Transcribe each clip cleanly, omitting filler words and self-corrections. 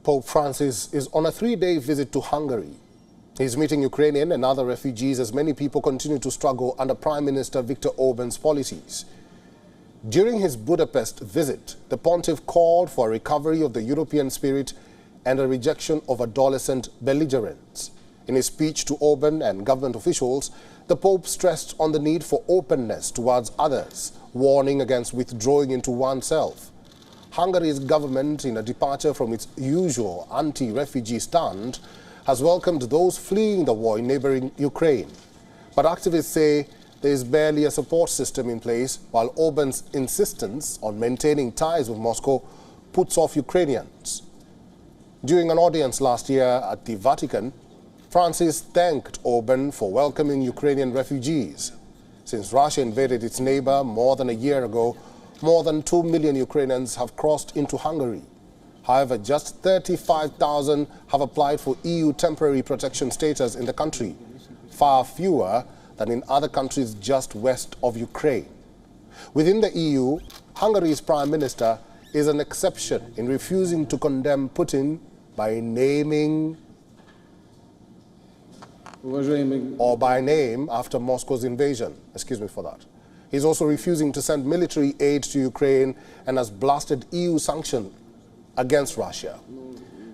Pope Francis is on a 3-day visit to Hungary. He's meeting Ukrainian and other refugees as many people continue to struggle under Prime Minister Viktor Orban's policies. During his Budapest visit, the pontiff called for a recovery of the European spirit and a rejection of adolescent belligerence. In his speech to Orban and government officials, the Pope stressed on the need for openness towards others, warning against withdrawing into oneself. Hungary's government, in a departure from its usual anti-refugee stand, has welcomed those fleeing the war in neighboring Ukraine. But activists say there is barely a support system in place, while Orban's insistence on maintaining ties with Moscow puts off Ukrainians. During an audience last year at the Vatican, Francis thanked Orban for welcoming Ukrainian refugees. Since Russia invaded its neighbor more than a year ago, more than 2 million Ukrainians have crossed into Hungary. However, just 35,000 have applied for EU temporary protection status in the country, far fewer than in other countries just west of Ukraine. Within the EU, Hungary's Prime Minister is an exception in refusing to condemn Putin by naming or by name after Moscow's invasion. Excuse me for that. He's also refusing to send military aid to Ukraine and has blasted EU sanctions against Russia.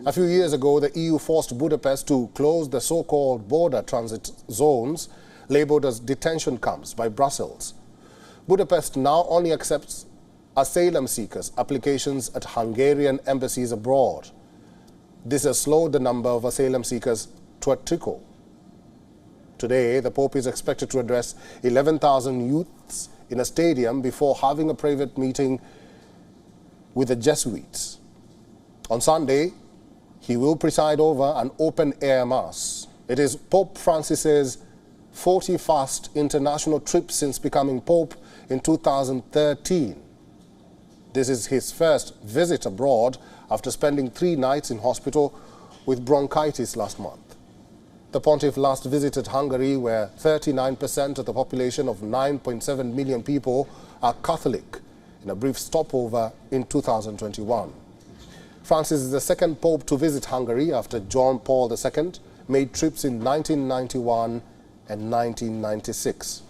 A few years ago, the EU forced Budapest to close the so-called border transit zones, labeled as detention camps by Brussels. Budapest now only accepts asylum seekers' applications at Hungarian embassies abroad. This has slowed the number of asylum seekers to a trickle. Today, the Pope is expected to address 11,000 youths in a stadium before having a private meeting with the Jesuits. On Sunday, he will preside over an open-air mass. It is Pope Francis's 41st international trip since becoming Pope in 2013. This is his first visit abroad after spending 3 nights in hospital with bronchitis last month. The pontiff last visited Hungary, where 39% of the population of 9.7 million people are Catholic, in a brief stopover in 2021. Francis is the second pope to visit Hungary after John Paul II made trips in 1991 and 1996.